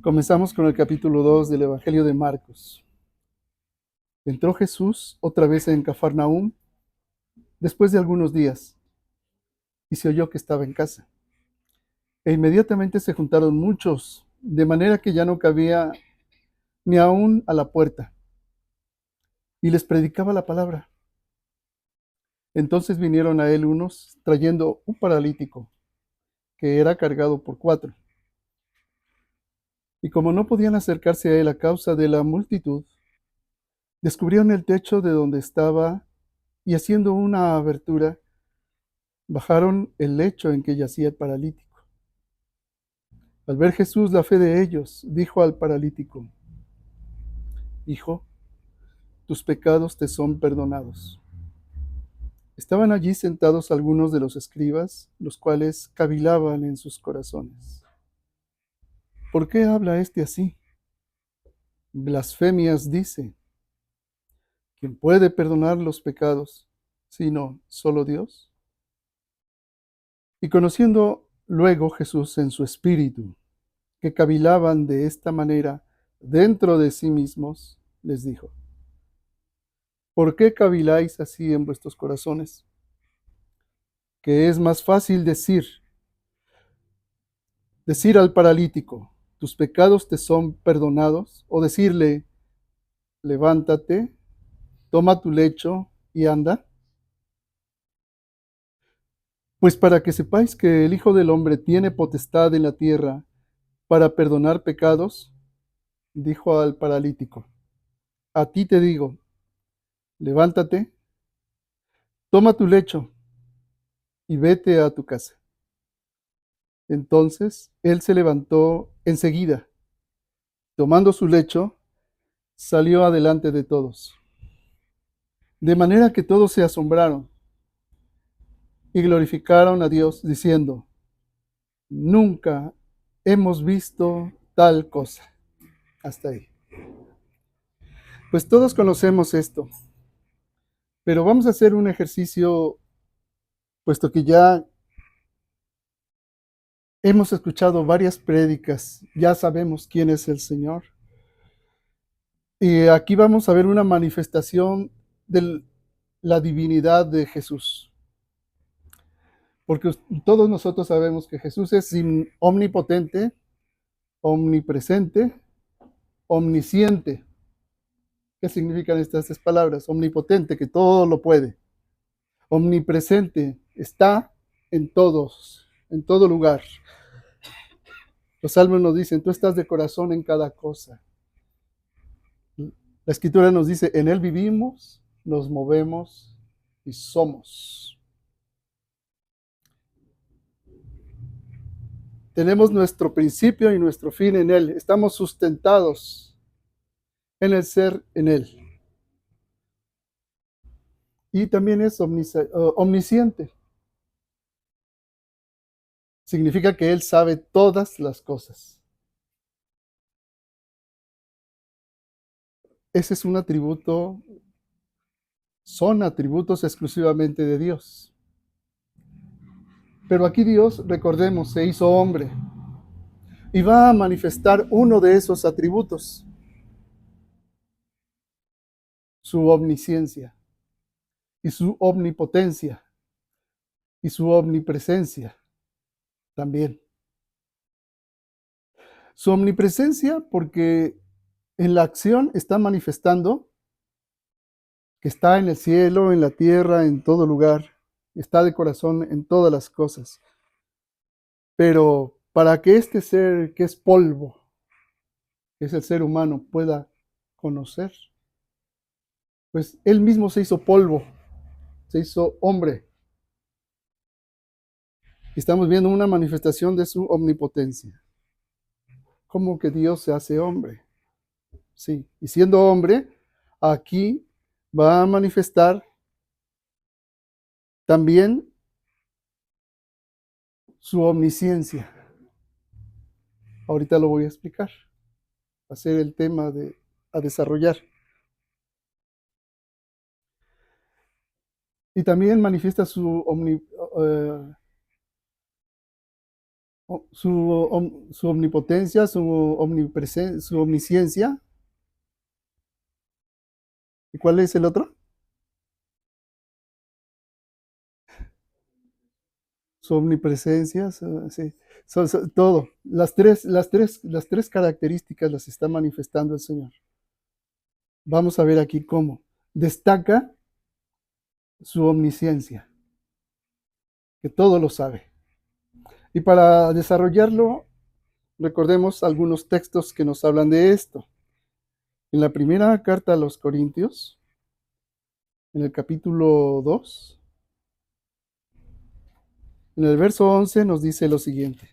Comenzamos con el capítulo 2 del Evangelio de Marcos. Entró Jesús otra vez en Cafarnaúm después de algunos días y se oyó que estaba en casa. E inmediatamente se juntaron muchos, de manera que ya no cabía ni aún a la puerta, y les predicaba la palabra. Entonces vinieron a él unos trayendo un paralítico que era cargado por 4. Y como no podían acercarse a él a causa de la multitud, descubrieron el techo de donde estaba y haciendo una abertura, bajaron el lecho en que yacía el paralítico. Al ver Jesús la fe de ellos, dijo al paralítico: Hijo, tus pecados te son perdonados. Estaban allí sentados algunos de los escribas, los cuales cavilaban en sus corazones: ¿Por qué habla este así? Blasfemias dice. ¿Quién puede perdonar los pecados, sino solo Dios? Y conociendo luego Jesús en su espíritu que cavilaban de esta manera dentro de sí mismos, les dijo: ¿Por qué caviláis así en vuestros corazones? Que es más fácil decir al paralítico: tus pecados te son perdonados, o decirle: levántate, toma tu lecho y anda. Pues para que sepáis que el Hijo del Hombre tiene potestad en la tierra para perdonar pecados, dijo al paralítico: a ti te digo, levántate, toma tu lecho y vete a tu casa. Entonces él se levantó enseguida, tomando su lecho, salió adelante de todos. De manera que todos se asombraron y glorificaron a Dios, diciendo: nunca hemos visto tal cosa. Hasta ahí. Pues todos conocemos esto, pero vamos a hacer un ejercicio, puesto que ya hemos escuchado varias prédicas, ya sabemos quién es el Señor. Y aquí vamos a ver una manifestación de la divinidad de Jesús. Porque todos nosotros sabemos que Jesús es omnipotente, omnipresente, omnisciente. ¿Qué significan estas 3 palabras? Omnipotente, que todo lo puede. Omnipresente, está en todos, en todo lugar. Los salmos nos dicen: tú estás de corazón en cada cosa. La escritura nos dice: en Él vivimos, nos movemos y somos. Tenemos nuestro principio y nuestro fin en Él. Estamos sustentados en el ser en Él. Y también es omnisciente. Significa que Él sabe todas las cosas. Ese es un atributo, son atributos exclusivamente de Dios. Pero aquí Dios, recordemos, se hizo hombre y va a manifestar uno de esos atributos: su omnisciencia y su omnipotencia y su omnipresencia también. Su omnipresencia porque en la acción está manifestando que está en el cielo, en la tierra, en todo lugar, está de corazón en todas las cosas. Pero para que este ser que es polvo, que es el ser humano, pueda conocer, pues él mismo se hizo polvo, se hizo hombre. Y estamos viendo una manifestación de su omnipotencia. ¿Cómo que Dios se hace hombre? Sí, y siendo hombre, aquí va a manifestar también su omnisciencia. Ahorita lo voy a explicar. Va a ser el tema a desarrollar. Y también manifiesta su su omnipotencia, su omnisciencia. ¿Y cuál es el otro? Su omnipresencia, sí, todo. Las tres características las está manifestando el Señor. Vamos a ver aquí cómo. Destaca su omnisciencia, que todo lo sabe. Y para desarrollarlo, recordemos algunos textos que nos hablan de esto. En la primera carta a los Corintios, en el capítulo 2, en el verso 11 nos dice lo siguiente.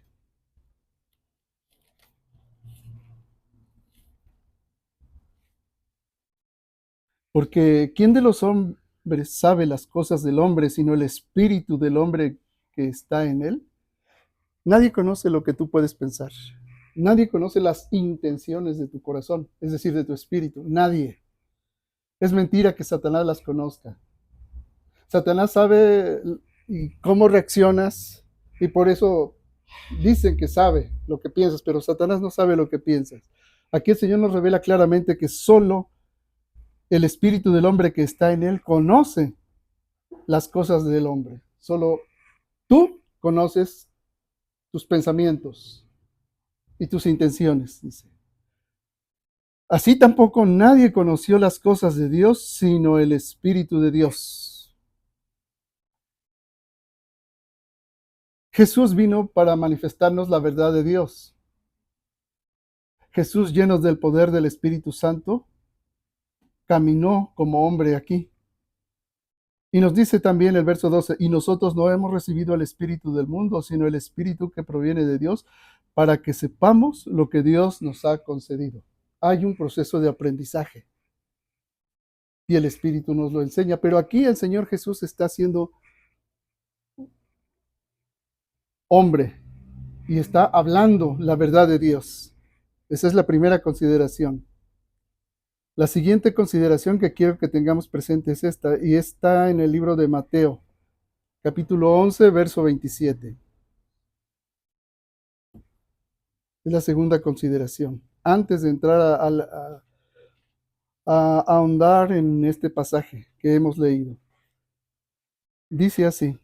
Porque ¿quién de los hombres sabe las cosas del hombre sino el espíritu del hombre que está en él? Nadie conoce lo que tú puedes pensar. Nadie conoce las intenciones de tu corazón, es decir, de tu espíritu. Nadie. Es mentira que Satanás las conozca. Satanás sabe cómo reaccionas y por eso dicen que sabe lo que piensas, pero Satanás no sabe lo que piensas. Aquí el Señor nos revela claramente que solo el espíritu del hombre que está en él conoce las cosas del hombre. Solo tú conoces tus pensamientos y tus intenciones, dice. Así tampoco nadie conoció las cosas de Dios, sino el Espíritu de Dios. Jesús vino para manifestarnos la verdad de Dios. Jesús, lleno del poder del Espíritu Santo, caminó como hombre aquí. Y nos dice también el verso 12, y nosotros no hemos recibido el Espíritu del mundo, sino el Espíritu que proviene de Dios, para que sepamos lo que Dios nos ha concedido. Hay un proceso de aprendizaje y el Espíritu nos lo enseña, pero aquí el Señor Jesús está haciendo hombre y está hablando la verdad de Dios. Esa es la primera consideración. La siguiente consideración que quiero que tengamos presente es esta, y está en el libro de Mateo, capítulo 11, verso 27. Es la segunda consideración. Antes de entrar a ahondar en este pasaje que hemos leído. Dice así.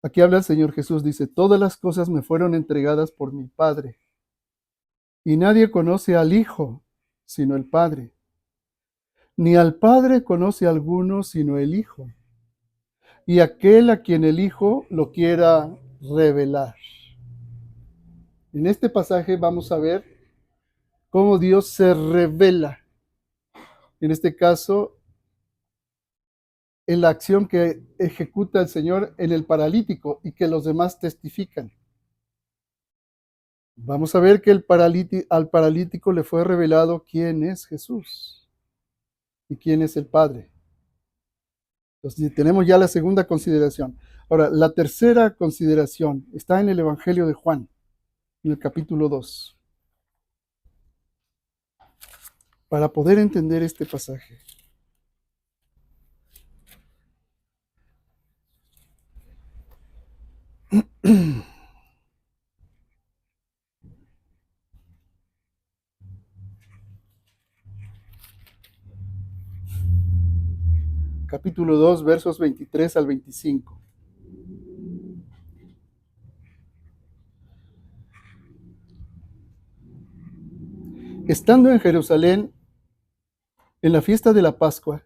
Aquí habla el Señor Jesús, dice, todas las cosas me fueron entregadas por mi Padre, y nadie conoce al Hijo sino el Padre, ni al Padre conoce a alguno sino el Hijo, y aquel a quien el Hijo lo quiera revelar. En este pasaje vamos a ver cómo Dios se revela, en este caso, en la acción que ejecuta el Señor en el paralítico y que los demás testifican. Vamos a ver que al paralítico le fue revelado quién es Jesús y quién es el Padre. Entonces, tenemos ya la segunda consideración. Ahora, la tercera consideración está en el Evangelio de Juan, en el capítulo 2, para poder entender este pasaje. Capítulo 2, versos 23 al 25. Estando en Jerusalén, en la fiesta de la Pascua,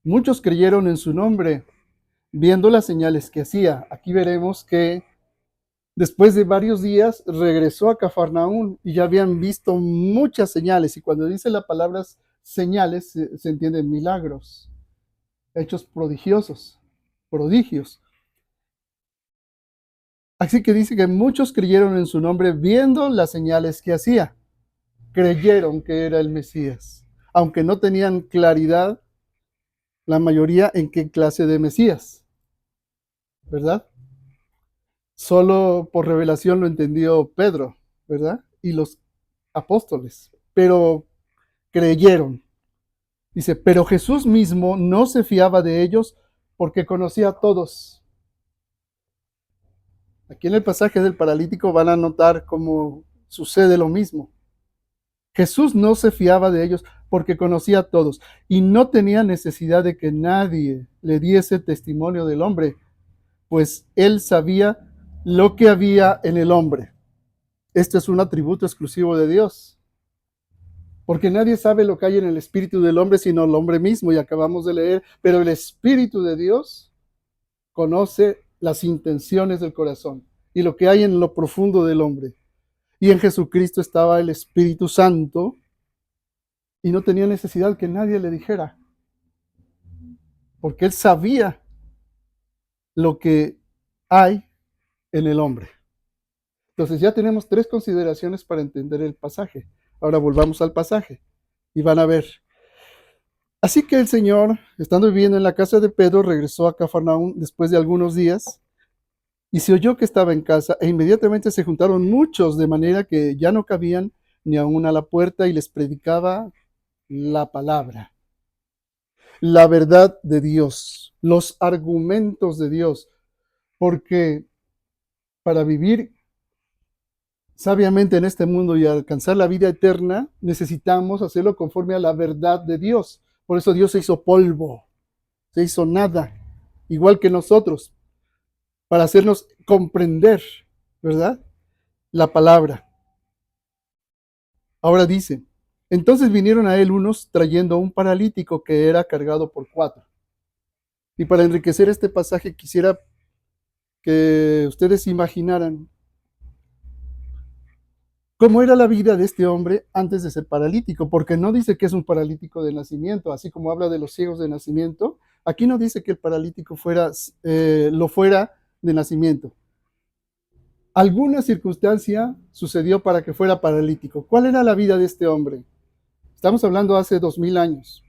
muchos creyeron en su nombre, viendo las señales que hacía. Aquí veremos que después de varios días regresó a Cafarnaún y ya habían visto muchas señales. Y cuando dice la palabra señales, se entienden milagros, hechos prodigiosos, prodigios. Así que dice que muchos creyeron en su nombre viendo las señales que hacía. Creyeron que era el Mesías, aunque no tenían claridad la mayoría en qué clase de Mesías, ¿verdad? Solo por revelación lo entendió Pedro, ¿verdad? Y los apóstoles, pero creyeron. Dice, pero Jesús mismo no se fiaba de ellos porque conocía a todos. Aquí en el pasaje del paralítico van a notar cómo sucede lo mismo. Jesús no se fiaba de ellos porque conocía a todos y no tenía necesidad de que nadie le diese testimonio del hombre, pues él sabía lo que había en el hombre. Esto es un atributo exclusivo de Dios, porque nadie sabe lo que hay en el espíritu del hombre sino el hombre mismo, y acabamos de leer, pero el espíritu de Dios conoce las intenciones del corazón y lo que hay en lo profundo del hombre. Y en Jesucristo estaba el Espíritu Santo y no tenía necesidad que nadie le dijera, porque él sabía lo que hay en el hombre. Entonces ya tenemos tres consideraciones para entender el pasaje. Ahora volvamos al pasaje y van a ver. Así que el Señor, estando viviendo en la casa de Pedro, regresó a Cafarnaúm después de algunos días y se oyó que estaba en casa e inmediatamente se juntaron muchos de manera que ya no cabían ni aún a la puerta y les predicaba la palabra, la verdad de Dios, los argumentos de Dios, porque para vivir sabiamente en este mundo y alcanzar la vida eterna, necesitamos hacerlo conforme a la verdad de Dios. Por eso Dios se hizo polvo, se hizo nada, igual que nosotros, para hacernos comprender, ¿verdad? La palabra. Ahora dice, entonces vinieron a él unos trayendo un paralítico que era cargado por cuatro. Y para enriquecer este pasaje quisiera que ustedes imaginaran cómo era la vida de este hombre antes de ser paralítico, porque no dice que es un paralítico de nacimiento, así como habla de los ciegos de nacimiento. Aquí no dice que el paralítico lo fuera de nacimiento. Alguna circunstancia sucedió para que fuera paralítico. ¿Cuál era la vida de este hombre? Estamos hablando hace 2000 años.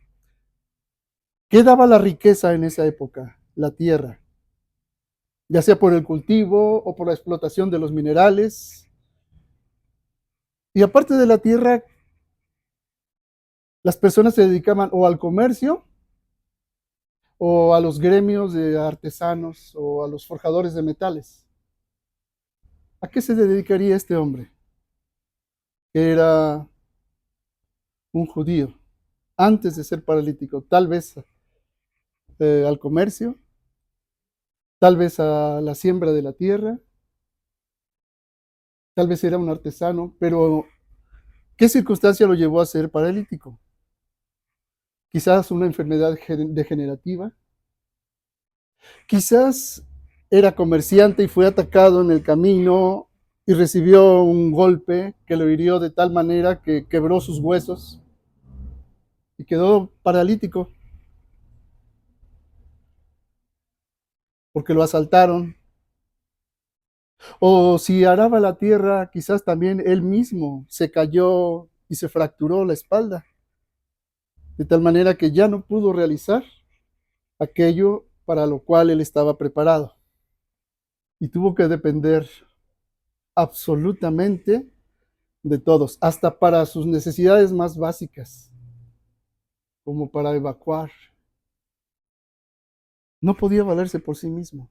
¿Qué daba la riqueza en esa época? La tierra, ya sea por el cultivo o por la explotación de los minerales. Y aparte de la tierra, las personas se dedicaban o al comercio o a los gremios de artesanos o a los forjadores de metales. ¿A qué se dedicaría este hombre? Era un judío, antes de ser paralítico, tal vez al comercio, tal vez a la siembra de la tierra, tal vez era un artesano, pero ¿qué circunstancia lo llevó a ser paralítico? Quizás una enfermedad degenerativa, quizás era comerciante y fue atacado en el camino y recibió un golpe que lo hirió de tal manera que quebró sus huesos y quedó paralítico porque lo asaltaron. O si araba la tierra, quizás también él mismo se cayó y se fracturó la espalda, de tal manera que ya no pudo realizar aquello para lo cual él estaba preparado. Y tuvo que depender absolutamente de todos, hasta para sus necesidades más básicas, como para evacuar. No podía valerse por sí mismo.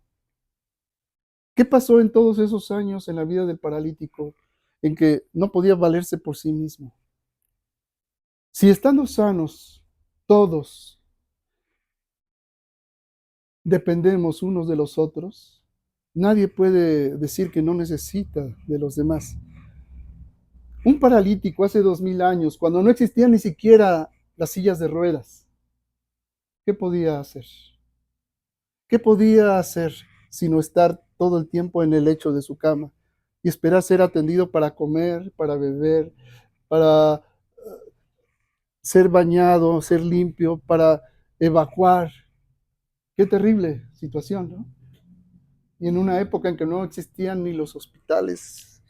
¿Qué pasó en todos esos años en la vida del paralítico en que no podía valerse por sí mismo? Si estando sanos, todos dependemos unos de los otros, nadie puede decir que no necesita de los demás. Un paralítico hace 2000 años, cuando no existían ni siquiera las sillas de ruedas, ¿qué podía hacer? ¿Qué podía hacer sino estar todo el tiempo en el lecho de su cama y esperar ser atendido para comer, para beber, para ser bañado, ser limpio, para evacuar? Qué terrible situación, ¿no? Y en una época en que no existían ni los hospitales,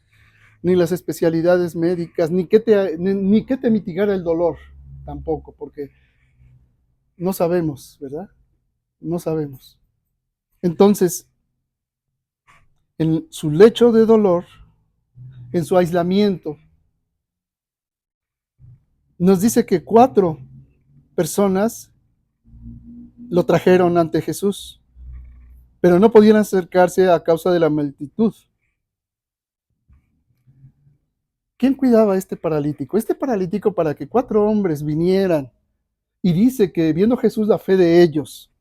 ni las especialidades médicas, ni que te mitigara el dolor tampoco, porque no sabemos, ¿verdad? No sabemos. Entonces, en su lecho de dolor, en su aislamiento, nos dice que 4 personas lo trajeron ante Jesús, pero no podían acercarse a causa de la multitud. ¿quién cuidaba a este paralítico? Este paralítico, para que 4 hombres vinieran, y dice que viendo Jesús la fe de ellos,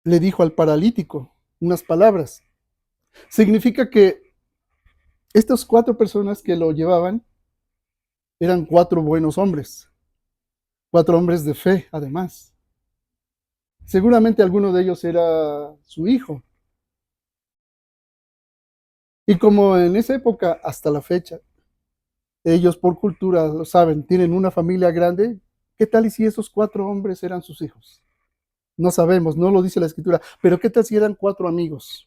le dijo al paralítico unas palabras. Significa que estas 4 personas que lo llevaban eran 4 buenos hombres, 4 hombres de fe, además. Seguramente alguno de ellos era su hijo. Y como en esa época, hasta la fecha, ellos por cultura lo saben, tienen una familia grande, ¿qué tal y si esos 4 hombres eran sus hijos? No sabemos, no lo dice la escritura, pero ¿qué tal si eran 4 amigos?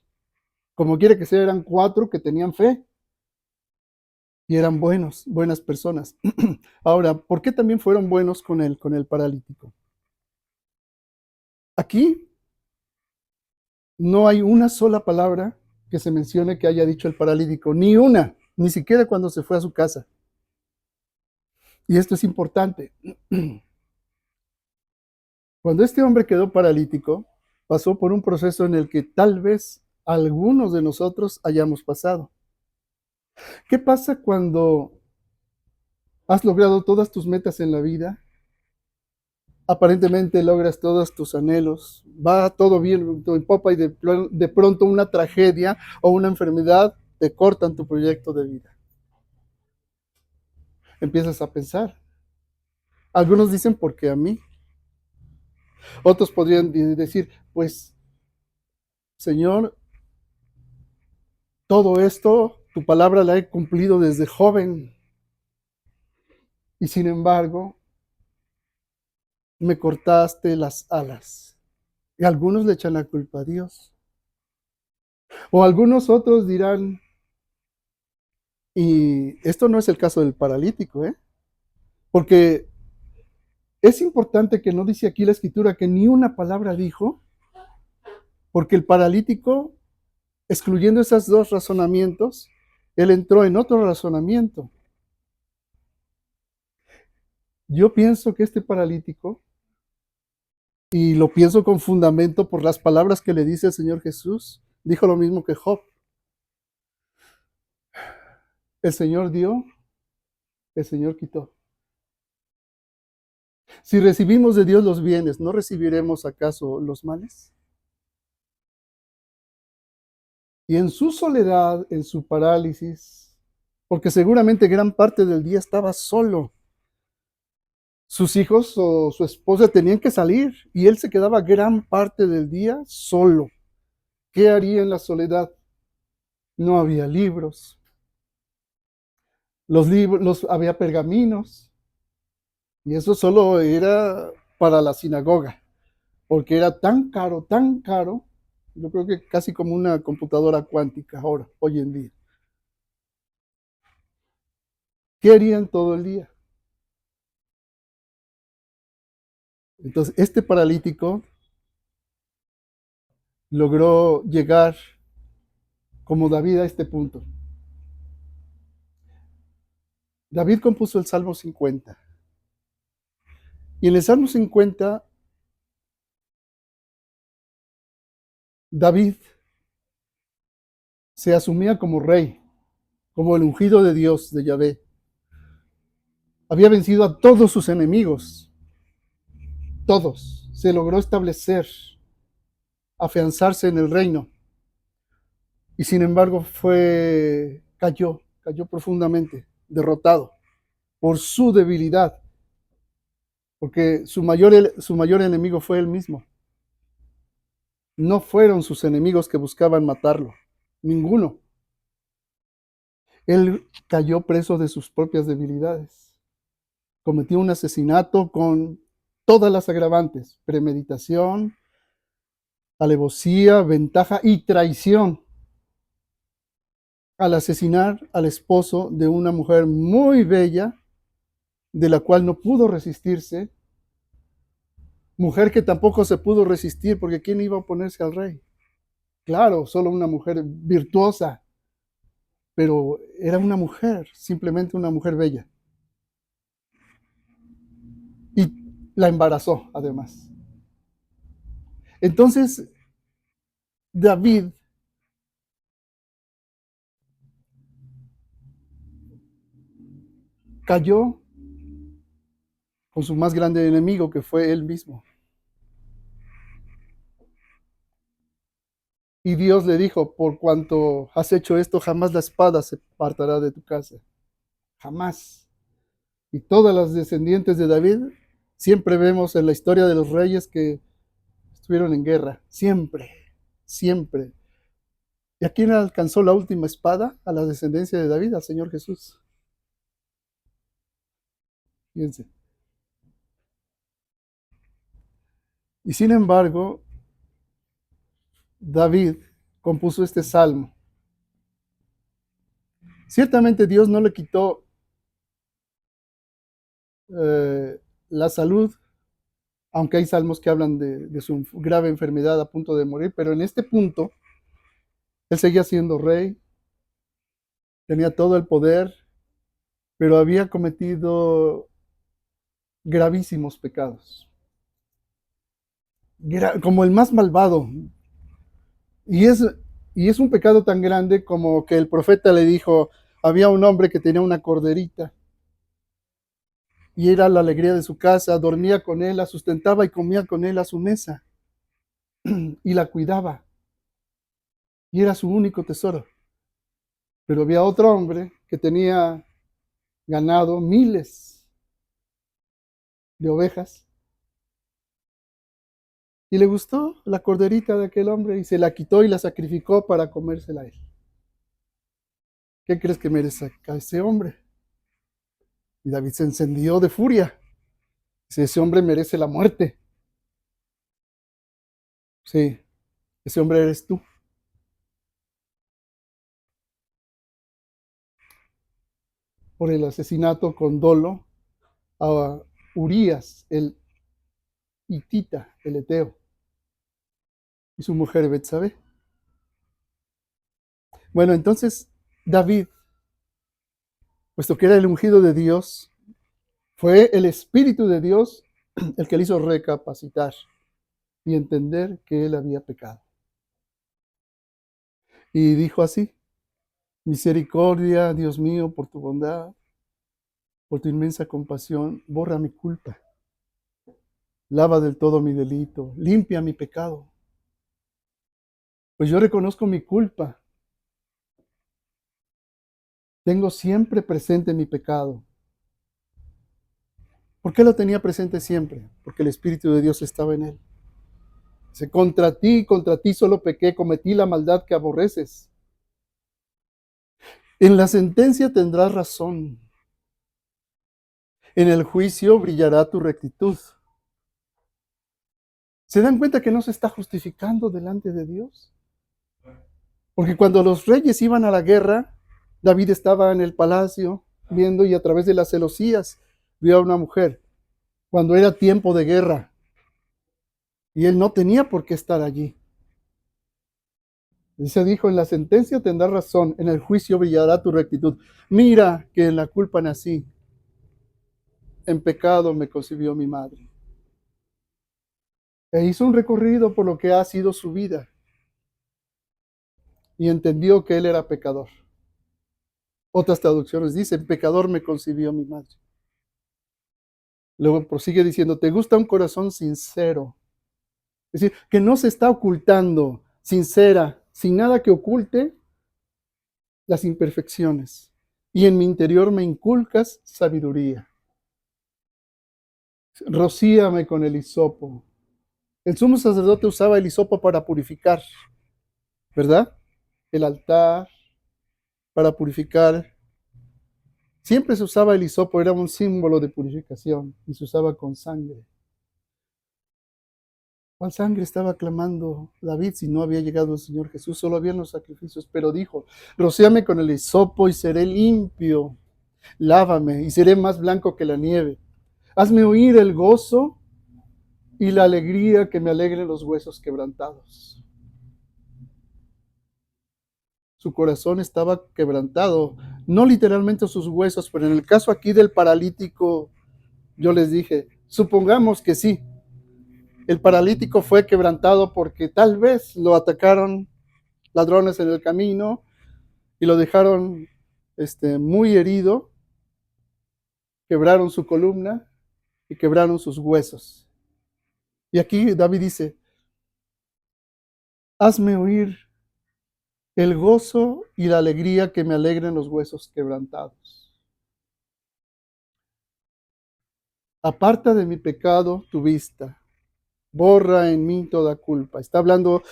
Como quiere que sea, eran 4 que tenían fe y eran buenas personas. Ahora, ¿por qué también fueron buenos con el paralítico? Aquí no hay una sola palabra que se mencione que haya dicho el paralítico, ni una, ni siquiera cuando se fue a su casa. Y esto es importante. Cuando este hombre quedó paralítico, pasó por un proceso en el que tal vez algunos de nosotros hayamos pasado. ¿Qué pasa cuando has logrado todas tus metas en la vida? Aparentemente logras todos tus anhelos, va todo bien en popa y de pronto una tragedia o una enfermedad te cortan tu proyecto de vida. Empiezas a pensar. Algunos dicen, ¿por qué a mí? Otros podrían decir, pues, Señor, todo esto, tu palabra la he cumplido desde joven y sin embargo me cortaste las alas. Y algunos le echan la culpa a Dios. O algunos otros dirán, y esto no es el caso del paralítico, porque es importante que no dice aquí la escritura que ni una palabra dijo, porque el paralítico, excluyendo esos 2 razonamientos, él entró en otro razonamiento. Yo pienso que este paralítico, y lo pienso con fundamento por las palabras que le dice el Señor Jesús, dijo lo mismo que Job. El Señor dio, el Señor quitó. Si recibimos de Dios los bienes, ¿no recibiremos acaso los males? Y en su soledad, en su parálisis, porque seguramente gran parte del día estaba solo. Sus hijos o su esposa tenían que salir y él se quedaba gran parte del día solo. ¿Qué haría en la soledad? No había libros. Los libros, había pergaminos y eso solo era para la sinagoga, porque era tan caro, yo creo que casi como una computadora cuántica ahora, hoy en día. ¿Qué harían todo el día? Entonces, este paralítico logró llegar como David a este punto. David compuso el Salmo 50. Y en el Salmo 50, David se asumía como rey, como el ungido de Dios, de Yahvé. Había vencido a todos sus enemigos, todos. Se logró establecer, afianzarse en el reino. Y sin embargo cayó profundamente, derrotado por su debilidad, porque su mayor enemigo fue él mismo. No fueron sus enemigos que buscaban matarlo, ninguno. Él cayó preso de sus propias debilidades. Cometió un asesinato con todas las agravantes, premeditación, alevosía, ventaja y traición, al asesinar al esposo de una mujer muy bella, de la cual no pudo resistirse, mujer que tampoco se pudo resistir, porque ¿quién iba a oponerse al rey? Claro, solo una mujer virtuosa, pero era una mujer, simplemente una mujer bella. Y la embarazó, además. Entonces, David cayó con su más grande enemigo, que fue él mismo. Y Dios le dijo, por cuanto has hecho esto, jamás la espada se apartará de tu casa. Jamás. Y todas las descendientes de David, siempre vemos en la historia de los reyes que estuvieron en guerra. Siempre, siempre. ¿Y a quién alcanzó la última espada? A la descendencia de David, al Señor Jesús. Fíjense. Y sin embargo, David compuso este salmo. Ciertamente Dios no le quitó la salud, aunque hay salmos que hablan de su grave enfermedad a punto de morir, pero en este punto él seguía siendo rey, tenía todo el poder, pero había cometido gravísimos pecados, como el más malvado. Y es, y es un pecado tan grande como que el profeta le dijo, había un hombre que tenía una corderita y era la alegría de su casa, dormía con él, la sustentaba y comía con él a su mesa y la cuidaba y era su único tesoro. Pero había otro hombre que tenía ganado miles de ovejas y le gustó la corderita de aquel hombre y se la quitó y la sacrificó para comérsela a él. ¿Qué crees que merece a ese hombre? Y David se encendió de furia. Dice, ese hombre merece la muerte. Sí, ese hombre eres tú. Por el asesinato con dolo a Urías, el hitita, el eteo, y su mujer Betsabé. Bueno, entonces David, puesto que era el ungido de Dios, fue el Espíritu de Dios el que le hizo recapacitar y entender que él había pecado. Y dijo así, misericordia, Dios mío, por tu bondad, por tu inmensa compasión, borra mi culpa, lava del todo mi delito, limpia mi pecado. Pues yo reconozco mi culpa, tengo siempre presente mi pecado. ¿Por qué lo tenía presente siempre? Porque el Espíritu de Dios estaba en él. Dice, contra ti solo pequé, cometí la maldad que aborreces. En la sentencia tendrás razón. En el juicio brillará tu rectitud. ¿Se dan cuenta que no se está justificando delante de Dios? Porque cuando los reyes iban a la guerra, David estaba en el palacio viendo y a través de las celosías vio a una mujer. Cuando era tiempo de guerra. Y él no tenía por qué estar allí. Y se dijo, en la sentencia tendrás razón, en el juicio brillará tu rectitud. Mira que en la culpa nací, en pecado me concibió mi madre. E hizo un recorrido por lo que ha sido su vida y entendió que él era pecador. Otras traducciones dicen, pecador me concibió mi madre. Luego prosigue diciendo, te gusta un corazón sincero. Es decir, que no se está ocultando, sincera, sin nada que oculte las imperfecciones. Y en mi interior me inculcas sabiduría. Rocíame con el hisopo. El sumo sacerdote usaba el hisopo para purificar, ¿verdad? El altar, para purificar. Siempre se usaba el hisopo, era un símbolo de purificación y se usaba con sangre. ¿Cuál sangre estaba clamando David si no había llegado el Señor Jesús? Solo habían los sacrificios, pero dijo, rocíame con el hisopo y seré limpio. Lávame y seré más blanco que la nieve. Hazme oír el gozo y la alegría que me alegren los huesos quebrantados. Su corazón estaba quebrantado, no literalmente sus huesos, pero en el caso aquí del paralítico, yo les dije, supongamos que sí, el paralítico fue quebrantado porque tal vez lo atacaron ladrones en el camino y lo dejaron muy herido quebraron su columna y quebraron sus huesos. Y aquí David dice, hazme oír el gozo y la alegría que me alegren los huesos quebrantados. Aparta de mi pecado tu vista, borra en mí toda culpa. Está hablando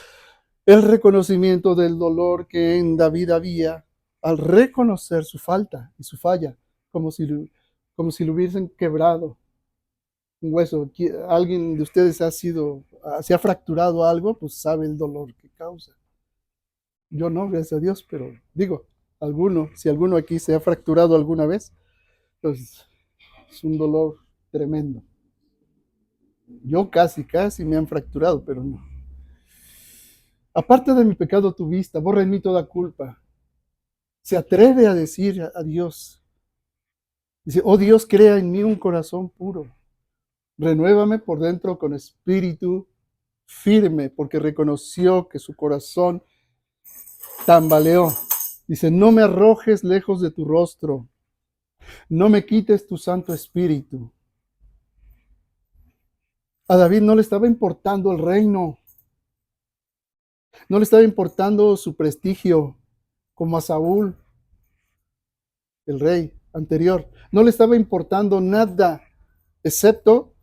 el reconocimiento del dolor que en David había al reconocer su falta y su falla, como si lo hubiesen quebrado un hueso. ¿Alguien de ustedes se ha fracturado algo? Pues sabe el dolor que causa. Yo no, gracias a Dios, pero digo, si alguno aquí se ha fracturado alguna vez, pues es un dolor tremendo. Yo casi me han fracturado, pero no. Aparte de mi pecado tu vista, borra en mí toda culpa. Se atreve a decir a Dios, dice, oh Dios, crea en mí un corazón puro. Renuévame por dentro con espíritu firme, porque reconoció que su corazón tambaleó. Dice, no me arrojes lejos de tu rostro, no me quites tu santo espíritu. A David no le estaba importando el reino, no le estaba importando su prestigio, como a Saúl, el rey anterior. No le estaba importando nada, excepto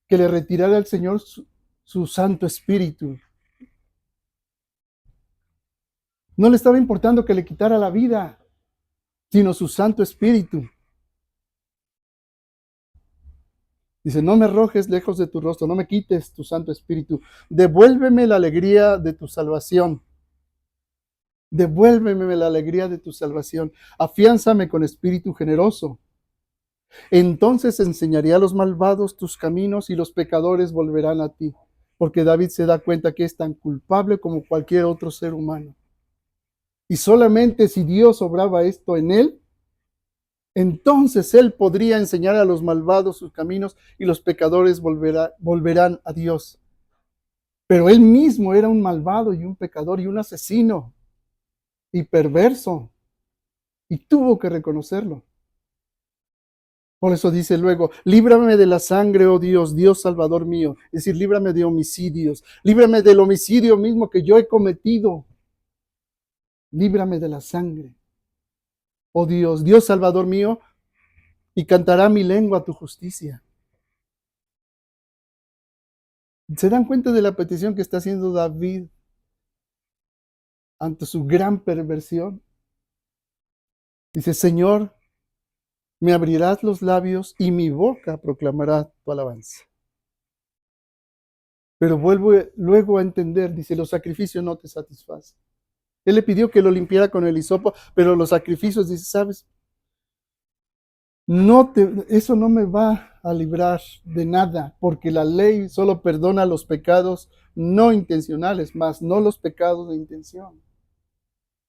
que le retirara al Señor su santo espíritu. No le estaba importando que le quitara la vida, sino su santo espíritu. Dice, no me arrojes lejos de tu rostro, no me quites tu santo espíritu. Devuélveme la alegría de tu salvación. Devuélveme la alegría de tu salvación. Afiánzame con espíritu generoso. Entonces enseñaré a los malvados tus caminos y los pecadores volverán a ti. Porque David se da cuenta que es tan culpable como cualquier otro ser humano. Y solamente si Dios obraba esto en él, entonces él podría enseñar a los malvados sus caminos y los pecadores volverán a Dios. Pero él mismo era un malvado y un pecador y un asesino y perverso, y tuvo que reconocerlo. Por eso dice luego, líbrame de la sangre, oh Dios, Dios Salvador mío. Es decir, líbrame de homicidios, líbrame del homicidio mismo que yo he cometido. Líbrame de la sangre, oh Dios, Dios Salvador mío, y cantará mi lengua tu justicia. ¿Se dan cuenta de la petición que está haciendo David ante su gran perversión? Dice, Señor, me abrirás los labios y mi boca proclamará tu alabanza. Pero vuelvo luego a entender, dice, los sacrificios no te satisfacen. Él le pidió que lo limpiara con el hisopo, pero los sacrificios, dice, ¿sabes? Eso no me va a librar de nada, porque la ley solo perdona los pecados no intencionales, más no los pecados de intención.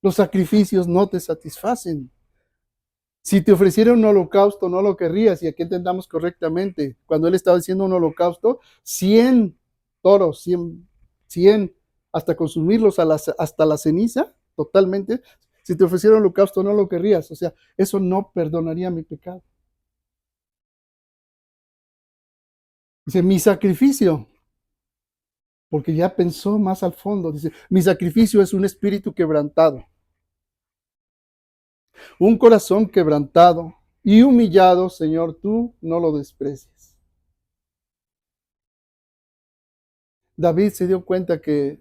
Los sacrificios no te satisfacen. Si te ofreciera un holocausto, no lo querrías, y aquí entendamos correctamente. Cuando él estaba haciendo un holocausto, 100 toros, 100 hasta consumirlos hasta la ceniza, totalmente. Si te ofreciera un holocausto, no lo querrías. O sea, eso no perdonaría mi pecado. Dice, mi sacrificio, porque ya pensó más al fondo, dice, mi sacrificio es un espíritu quebrantado, un corazón quebrantado y humillado, Señor, tú no lo desprecies. David se dio cuenta que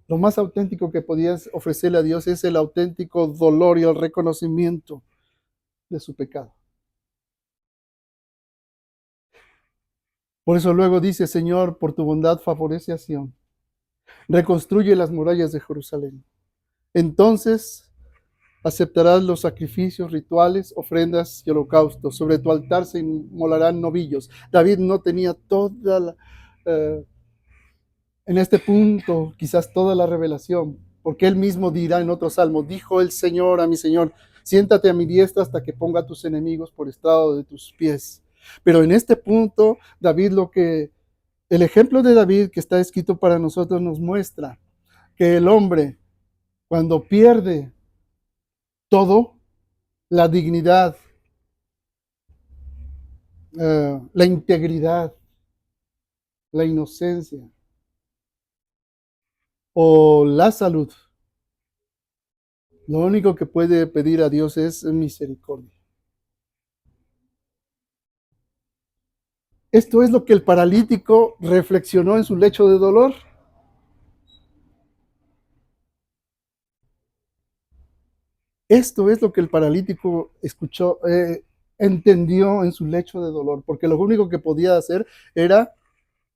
lo más auténtico que podías ofrecerle a Dios es el auténtico dolor y el reconocimiento de su pecado. Por eso luego dice, Señor, por tu bondad favorece a Sión, reconstruye las murallas de Jerusalén. Entonces aceptarás los sacrificios rituales, ofrendas y holocaustos. Sobre tu altar se inmolarán novillos. David no tenía en este punto, quizás toda la revelación, porque él mismo dirá en otro salmo, dijo el Señor a mi Señor, siéntate a mi diestra hasta que ponga a tus enemigos por estrado de tus pies. Pero en este punto, el ejemplo de David que está escrito para nosotros nos muestra que el hombre, cuando pierde todo, la dignidad, la integridad, la inocencia o la salud, lo único que puede pedir a Dios es misericordia. Esto es lo que el paralítico reflexionó en su lecho de dolor. Esto es lo que el paralítico escuchó, entendió en su lecho de dolor, porque lo único que podía hacer era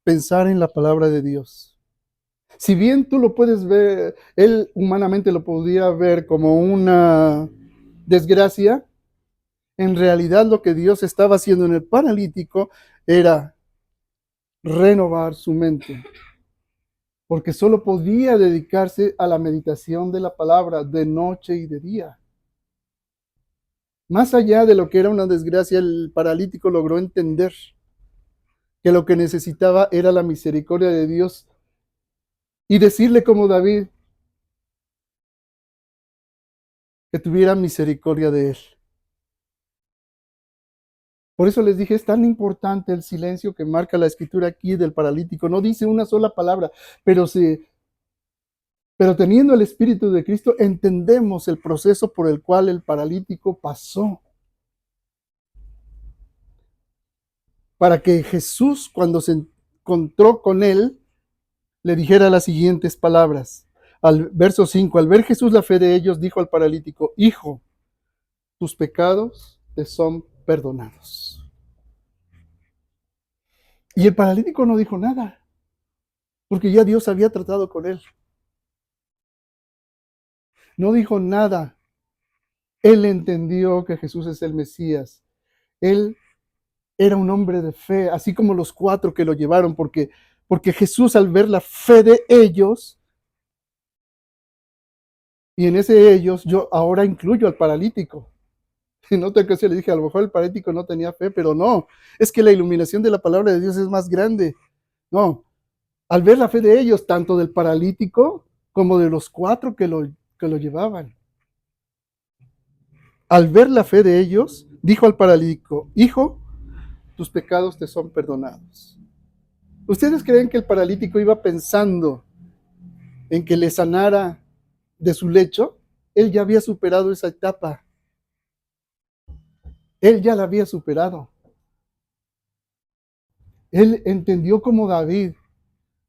pensar en la palabra de Dios. Si bien tú lo puedes ver, él humanamente lo podía ver como una desgracia, en realidad lo que Dios estaba haciendo en el paralítico era renovar su mente, porque solo podía dedicarse a la meditación de la palabra de noche y de día. Más allá de lo que era una desgracia, el paralítico logró entender que lo que necesitaba era la misericordia de Dios y decirle como David que tuviera misericordia de él. Por eso les dije, es tan importante el silencio que marca la escritura aquí del paralítico. No dice una sola palabra, pero teniendo el Espíritu de Cristo, entendemos el proceso por el cual el paralítico pasó. Para que Jesús, cuando se encontró con él, le dijera las siguientes palabras. Al verso 5, al ver Jesús la fe de ellos, dijo al paralítico, hijo, tus pecados te son perdonados. Y el paralítico no dijo nada, porque ya Dios había tratado con él. No dijo nada. Él entendió que Jesús es el Mesías. Él era un hombre de fe, así como los 4 que lo llevaron, porque Jesús al ver la fe de ellos, y en ese ellos yo ahora incluyo al paralítico. En otra ocasión le dije, a lo mejor el paralítico no tenía fe, pero no, es que la iluminación de la palabra de Dios es más grande. No, al ver la fe de ellos, tanto del paralítico como de los 4 que lo llevaban. Al ver la fe de ellos, dijo al paralítico, hijo, tus pecados te son perdonados. ¿Ustedes creen que el paralítico iba pensando en que le sanara de su lecho? Él ya había superado esa etapa. Él ya la había superado. Él entendió como David,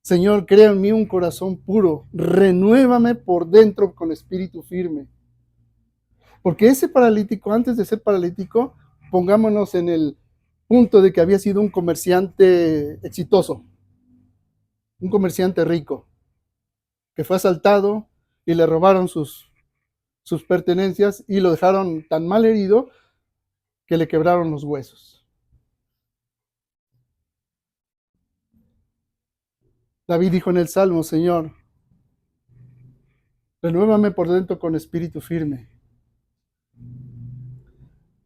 Señor, crea en mí un corazón puro, renuévame por dentro con espíritu firme. Porque ese paralítico, antes de ser paralítico, pongámonos en el punto de que había sido un comerciante exitoso, un comerciante rico, que fue asaltado y le robaron sus pertenencias y lo dejaron tan mal herido que le quebraron los huesos. David dijo en el Salmo, Señor, renuévame por dentro con espíritu firme.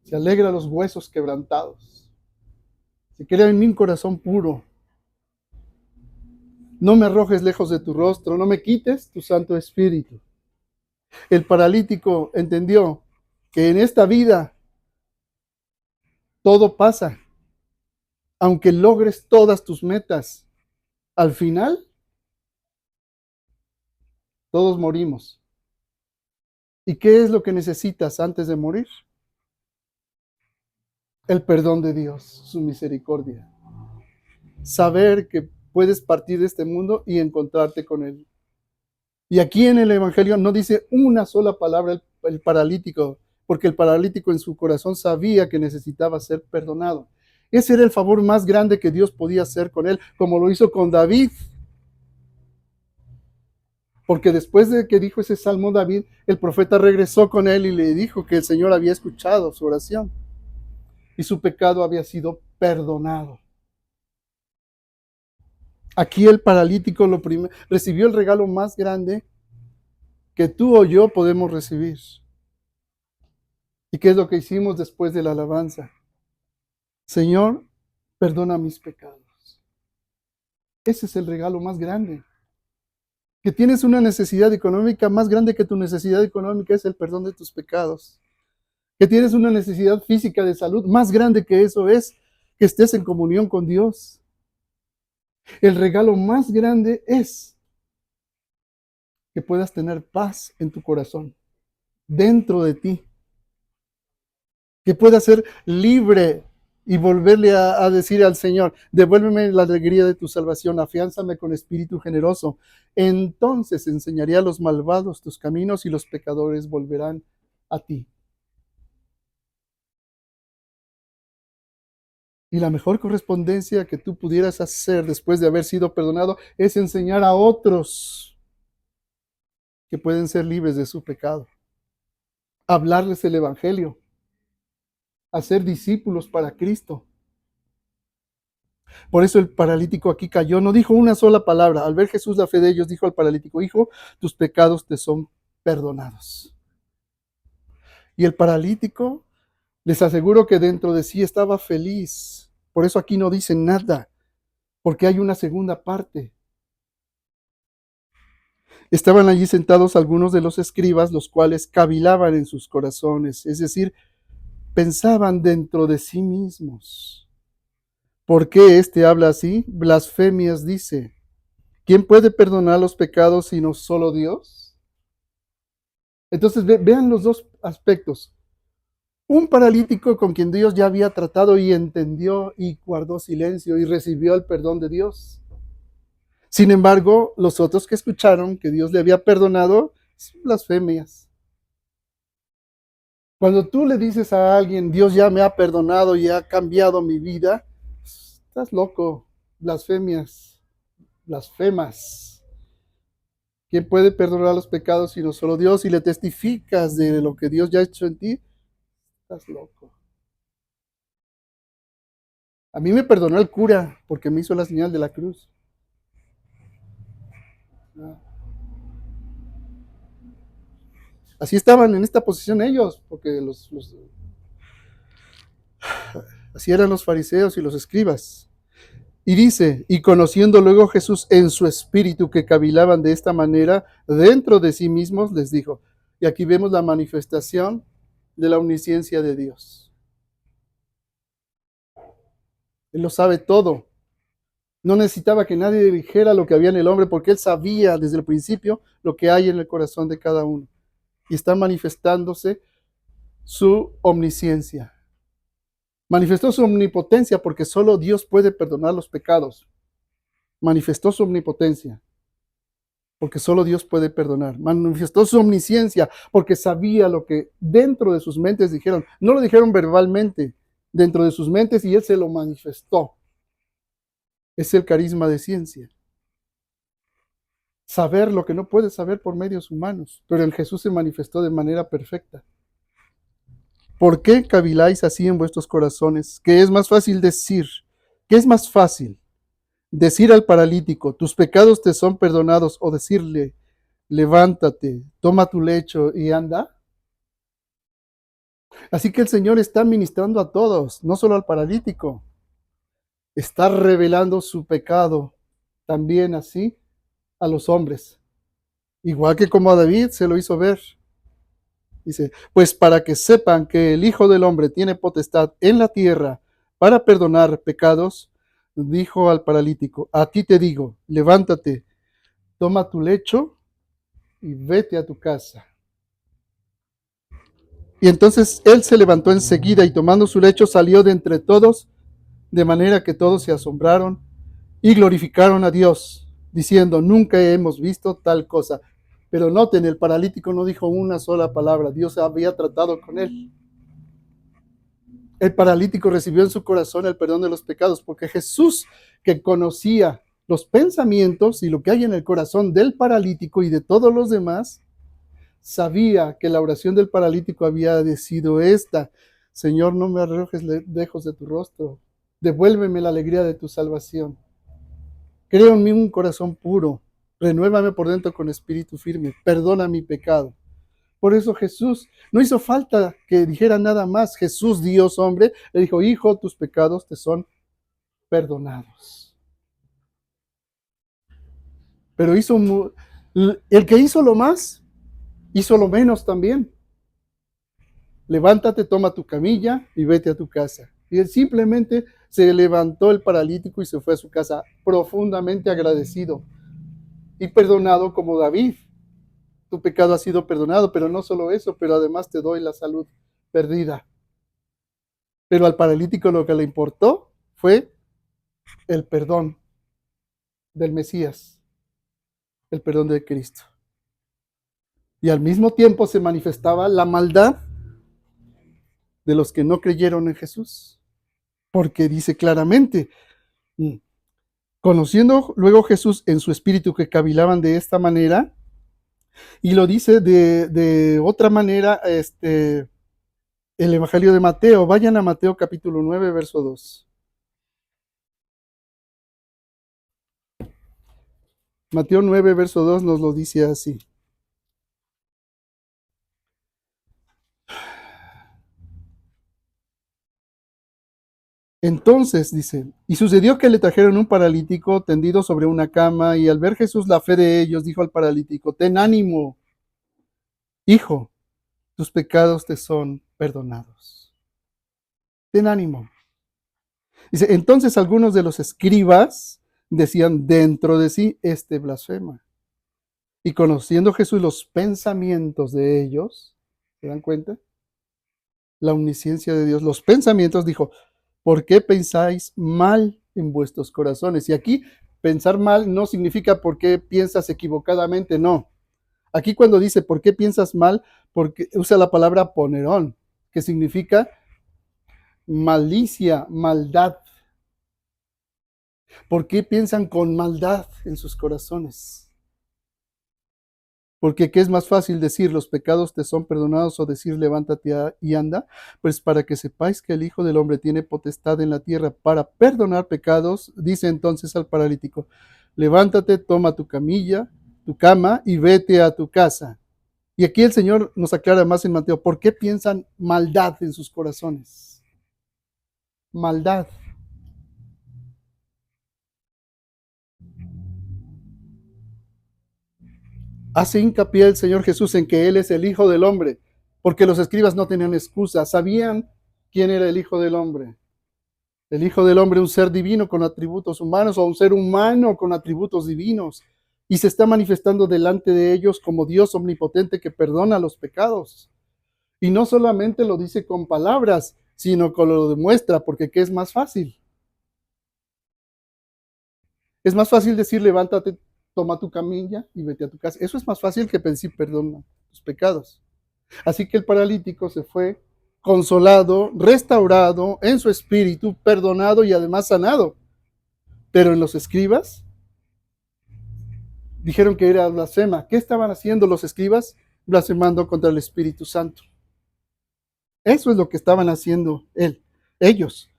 Se alegra los huesos quebrantados. Se crea en mí un corazón puro. No me arrojes lejos de tu rostro, no me quites tu Santo Espíritu. El paralítico entendió que en esta vida todo pasa. Aunque logres todas tus metas, al final todos morimos. ¿Y qué es lo que necesitas antes de morir? El perdón de Dios, su misericordia. Saber que puedes partir de este mundo y encontrarte con Él. Y aquí en el Evangelio no dice una sola palabra el paralítico, porque el paralítico en su corazón sabía que necesitaba ser perdonado. Ese era el favor más grande que Dios podía hacer con él, como lo hizo con David. Porque después de que dijo ese salmo David, el profeta regresó con él y le dijo que el Señor había escuchado su oración y su pecado había sido perdonado. Aquí el paralítico recibió el regalo más grande que tú o yo podemos recibir. ¿Y qué es lo que hicimos después de la alabanza? Señor, perdona mis pecados. Ese es el regalo más grande. Que tienes una necesidad económica más grande que tu necesidad económica es el perdón de tus pecados. Que tienes una necesidad física de salud más grande que eso es que estés en comunión con Dios. El regalo más grande es que puedas tener paz en tu corazón, dentro de ti, que puedas ser libre y volverle a decir al Señor, devuélveme la alegría de tu salvación, afiánzame con espíritu generoso. Entonces enseñaré a los malvados tus caminos y los pecadores volverán a ti. Y la mejor correspondencia que tú pudieras hacer después de haber sido perdonado es enseñar a otros que pueden ser libres de su pecado, hablarles el Evangelio, hacer discípulos para Cristo. Por eso el paralítico aquí cayó, no dijo una sola palabra. Al ver Jesús la fe de ellos, dijo al paralítico, hijo, tus pecados te son perdonados. Y el paralítico, les aseguro que dentro de sí estaba feliz. Por eso aquí no dice nada, porque hay una segunda parte. Estaban allí sentados algunos de los escribas, los cuales cavilaban en sus corazones, es decir, pensaban dentro de sí mismos. ¿Por qué este habla así? Blasfemias dice. ¿Quién puede perdonar los pecados sino solo Dios? Entonces vean los dos aspectos. Un paralítico con quien Dios ya había tratado y entendió y guardó silencio y recibió el perdón de Dios. Sin embargo, los otros que escucharon que Dios le había perdonado, son blasfemias. Cuando tú le dices a alguien, Dios ya me ha perdonado y ha cambiado mi vida, estás loco, blasfemias, blasfemas. ¿Quién puede perdonar los pecados sino solo Dios? Y le testificas de lo que Dios ya ha hecho en ti, estás loco. A mí me perdonó el cura porque me hizo la señal de la cruz. Así estaban en esta posición ellos, porque así eran los fariseos y los escribas. Y dice, y conociendo luego Jesús en su espíritu que cavilaban de esta manera dentro de sí mismos, les dijo, y aquí vemos la manifestación de la omnisciencia de Dios. Él lo sabe todo. No necesitaba que nadie dijera lo que había en el hombre, porque él sabía desde el principio lo que hay en el corazón de cada uno. Y está manifestándose su omnisciencia. Manifestó su omnipotencia porque solo Dios puede perdonar los pecados. Manifestó su omnipotencia porque solo Dios puede perdonar. Manifestó su omnisciencia porque sabía lo que dentro de sus mentes dijeron. No lo dijeron verbalmente, dentro de sus mentes, y Él se lo manifestó. Es el carisma de ciencia. Saber lo que no puede saber por medios humanos, pero en Jesús se manifestó de manera perfecta. ¿Por qué caviláis así en vuestros corazones? ¿Qué es más fácil decir? ¿Qué es más fácil? Decir al paralítico, tus pecados te son perdonados, o decirle, levántate, toma tu lecho y anda. Así que el Señor está ministrando a todos, no solo al paralítico. Está revelando su pecado también así a los hombres. Igual que como a David se lo hizo ver. Dice, pues para que sepan que el Hijo del Hombre tiene potestad en la tierra para perdonar pecados, dijo al paralítico, a ti te digo, levántate, toma tu lecho y vete a tu casa. Y entonces él se levantó enseguida y tomando su lecho salió de entre todos, de manera que todos se asombraron y glorificaron a Dios, diciendo, nunca hemos visto tal cosa. Pero noten, el paralítico no dijo una sola palabra, Dios había tratado con él. El paralítico recibió en su corazón el perdón de los pecados, porque Jesús, que conocía los pensamientos y lo que hay en el corazón del paralítico y de todos los demás, sabía que la oración del paralítico había sido esta: Señor, no me arrojes lejos de tu rostro, devuélveme la alegría de tu salvación. Creo en mí un corazón puro, renuévame por dentro con espíritu firme, perdona mi pecado. Por eso Jesús, no hizo falta que dijera nada más. Jesús, Dios hombre, le dijo, hijo, tus pecados te son perdonados. Pero el que hizo lo más, hizo lo menos también. Levántate, toma tu camilla y vete a tu casa. Y él simplemente se levantó el paralítico y se fue a su casa profundamente agradecido y perdonado como David. Tu pecado ha sido perdonado, pero no solo eso, pero además te doy la salud perdida. Pero al paralítico lo que le importó fue el perdón del Mesías, el perdón de Cristo. Y al mismo tiempo se manifestaba la maldad de los que no creyeron en Jesús, porque dice claramente, conociendo luego Jesús en su espíritu que cavilaban de esta manera, y lo dice de otra manera, el Evangelio de Mateo. Vayan a Mateo capítulo 9, verso 2. Mateo 9, verso 2 nos lo dice así. Entonces dice, y sucedió que le trajeron un paralítico tendido sobre una cama, y al ver Jesús la fe de ellos, dijo al paralítico, ten ánimo, hijo, tus pecados te son perdonados. Ten ánimo. Dice, entonces algunos de los escribas decían dentro de sí, este blasfema. Y conociendo Jesús los pensamientos de ellos, ¿se dan cuenta? La omnisciencia de Dios, los pensamientos, dijo, ¿por qué pensáis mal en vuestros corazones? Y aquí pensar mal no significa por qué piensas equivocadamente, no. Aquí cuando dice por qué piensas mal, porque usa la palabra ponerón, que significa malicia, maldad. ¿Por qué piensan con maldad en sus corazones? Porque ¿qué es más fácil decir los pecados te son perdonados o decir levántate y anda? Pues para que sepáis que el Hijo del Hombre tiene potestad en la tierra para perdonar pecados, dice entonces al paralítico, levántate, toma tu camilla, tu cama y vete a tu casa. Y aquí el Señor nos aclara más en Mateo, ¿por qué piensan maldad en sus corazones? Maldad. Hace hincapié el Señor Jesús en que Él es el Hijo del Hombre, porque los escribas no tenían excusa, sabían quién era el Hijo del Hombre. El Hijo del Hombre, un ser divino con atributos humanos o un ser humano con atributos divinos, y se está manifestando delante de ellos como Dios omnipotente que perdona los pecados. Y no solamente lo dice con palabras, sino que lo demuestra, porque ¿qué es más fácil? Es más fácil decir, levántate, toma tu camilla y vete a tu casa. Eso es más fácil que pedir perdón a tus pecados. Así que el paralítico se fue consolado, restaurado en su espíritu, perdonado y además sanado. Pero en los escribas dijeron que era blasfema. ¿Qué estaban haciendo los escribas? Blasfemando contra el Espíritu Santo. Eso es lo que estaban haciendo ellos.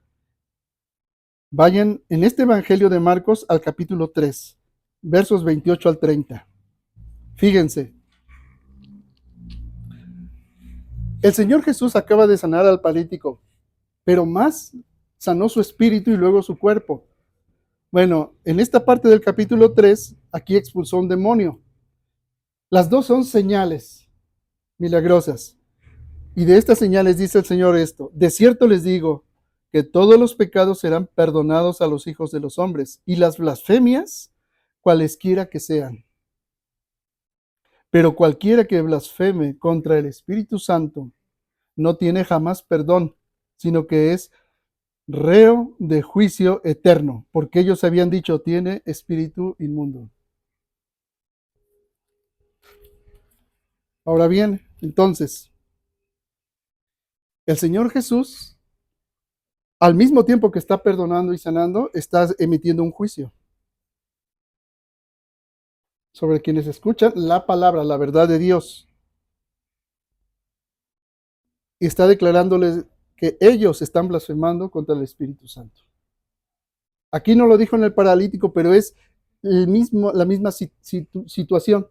Vayan en este Evangelio de Marcos al capítulo 3, versos 28 al 30. Fíjense. El Señor Jesús acaba de sanar al paralítico, pero más sanó su espíritu y luego su cuerpo. Bueno, en esta parte del capítulo 3, aquí expulsó un demonio. Las dos son señales milagrosas. Y de estas señales dice el Señor esto: de cierto les digo que todos los pecados serán perdonados a los hijos de los hombres y las blasfemias, cualesquiera que sean. Pero cualquiera que blasfeme contra el Espíritu Santo no tiene jamás perdón, sino que es reo de juicio eterno, porque ellos habían dicho, tiene espíritu inmundo. Ahora bien, entonces, el Señor Jesús, al mismo tiempo que está perdonando y sanando, está emitiendo un juicio sobre quienes escuchan la palabra, la verdad de Dios. Y está declarándoles que ellos están blasfemando contra el Espíritu Santo. Aquí no lo dijo en el paralítico, pero es la misma situación.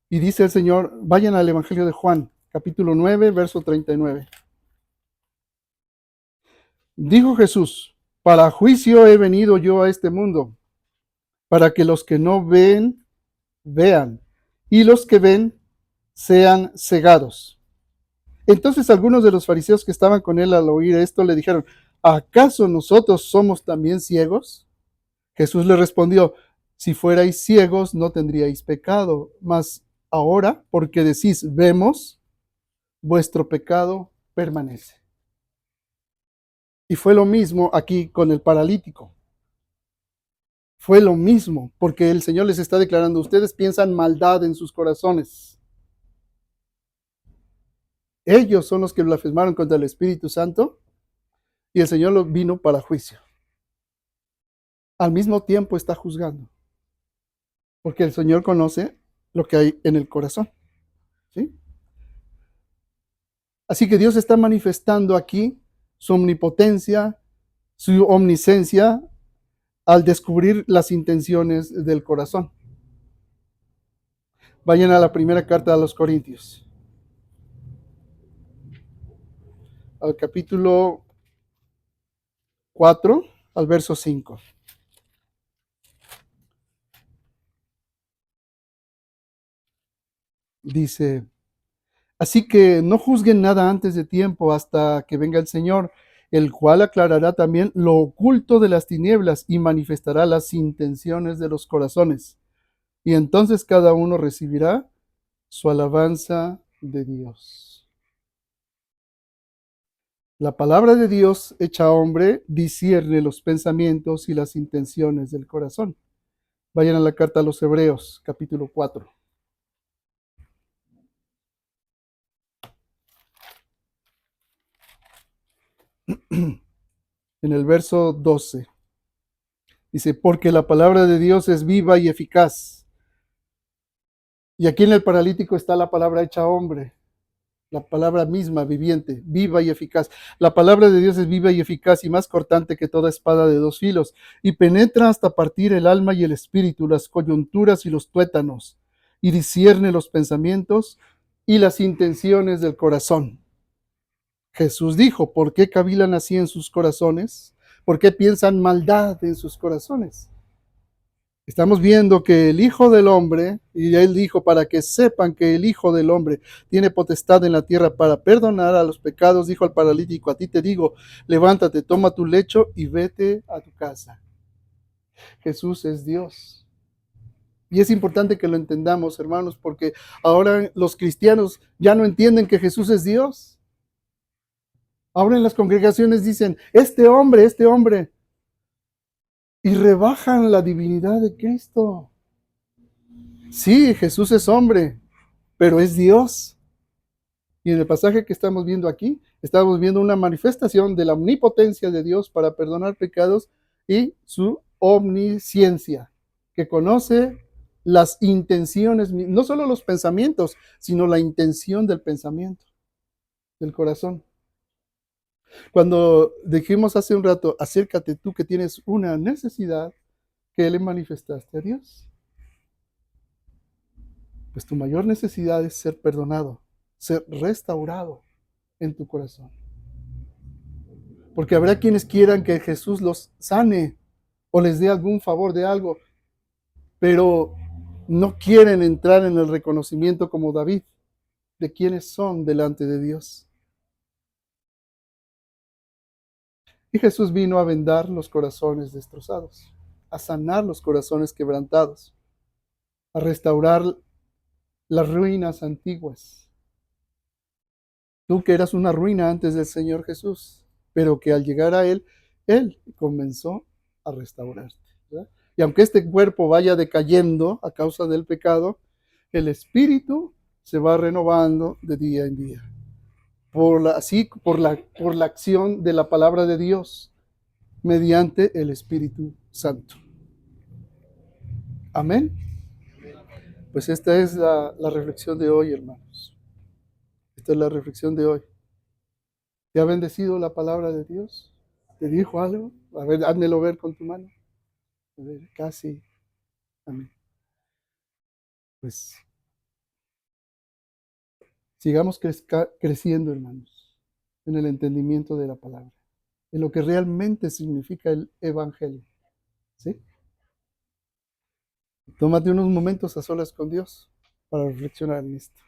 Y dice el Señor, vayan al Evangelio de Juan, capítulo 9, verso 39. Dijo Jesús, para juicio he venido yo a este mundo, para que los que no ven, vean, y los que ven, sean cegados. Entonces algunos de los fariseos que estaban con él al oír esto le dijeron, ¿acaso nosotros somos también ciegos? Jesús le respondió, si fuerais ciegos no tendríais pecado, mas ahora, porque decís, vemos, vuestro pecado permanece. Y fue lo mismo aquí con el paralítico. Fue lo mismo, porque el Señor les está declarando, ustedes piensan maldad en sus corazones. Ellos son los que blasfemaron contra el Espíritu Santo y el Señor los vino para juicio. Al mismo tiempo está juzgando, porque el Señor conoce lo que hay en el corazón. ¿Sí? Así que Dios está manifestando aquí su omnipotencia, su omnisciencia, al descubrir las intenciones del corazón. Vayan a la primera carta a los Corintios, al capítulo 4, al verso 5. Dice, así que no juzguen nada antes de tiempo hasta que venga el Señor, el cual aclarará también lo oculto de las tinieblas y manifestará las intenciones de los corazones. Y entonces cada uno recibirá su alabanza de Dios. La palabra de Dios hecha hombre discierne los pensamientos y las intenciones del corazón. Vayan a la carta a los Hebreos, capítulo 4. En el verso 12. Dice, porque la palabra de Dios es viva y eficaz. Y aquí en el paralítico está la palabra hecha hombre, la palabra misma, viviente, viva y eficaz. La palabra de Dios es viva y eficaz y más cortante que toda espada de dos filos, y penetra hasta partir el alma y el espíritu, las coyunturas y los tuétanos, y discierne los pensamientos y las intenciones del corazón. Jesús dijo, ¿por qué cavilan así en sus corazones? ¿Por qué piensan maldad en sus corazones? Estamos viendo que el Hijo del Hombre, y él dijo, para que sepan que el Hijo del Hombre tiene potestad en la tierra para perdonar a los pecados, dijo al paralítico, a ti te digo, levántate, toma tu lecho y vete a tu casa. Jesús es Dios. Y es importante que lo entendamos, hermanos, porque ahora los cristianos ya no entienden que Jesús es Dios. Ahora en las congregaciones dicen, este hombre, y rebajan la divinidad de Cristo. Sí, Jesús es hombre, pero es Dios. Y en el pasaje que estamos viendo aquí, estamos viendo una manifestación de la omnipotencia de Dios para perdonar pecados y su omnisciencia, que conoce las intenciones, no solo los pensamientos, sino la intención del pensamiento, del corazón. Cuando dijimos hace un rato, acércate tú que tienes una necesidad, ¿qué le manifestaste a Dios? Pues tu mayor necesidad es ser perdonado, ser restaurado en tu corazón. Porque habrá quienes quieran que Jesús los sane o les dé algún favor de algo, pero no quieren entrar en el reconocimiento como David de quiénes son delante de Dios. Y Jesús vino a vendar los corazones destrozados, a sanar los corazones quebrantados, a restaurar las ruinas antiguas. Tú que eras una ruina antes del Señor Jesús, pero que al llegar a Él comenzó a restaurarte, ¿verdad? Y aunque este cuerpo vaya decayendo a causa del pecado, el espíritu se va renovando de día en día. Por la acción de la palabra de Dios mediante el Espíritu Santo. Amén. Pues esta es la reflexión de hoy, hermanos. Esta es la reflexión de hoy. ¿Te ha bendecido la palabra de Dios? ¿Te dijo algo? A ver, házmelo ver con tu mano. A ver, casi. Amén. Pues sigamos creciendo, hermanos, en el entendimiento de la palabra, en lo que realmente significa el Evangelio. ¿Sí? Tómate unos momentos a solas con Dios para reflexionar en esto.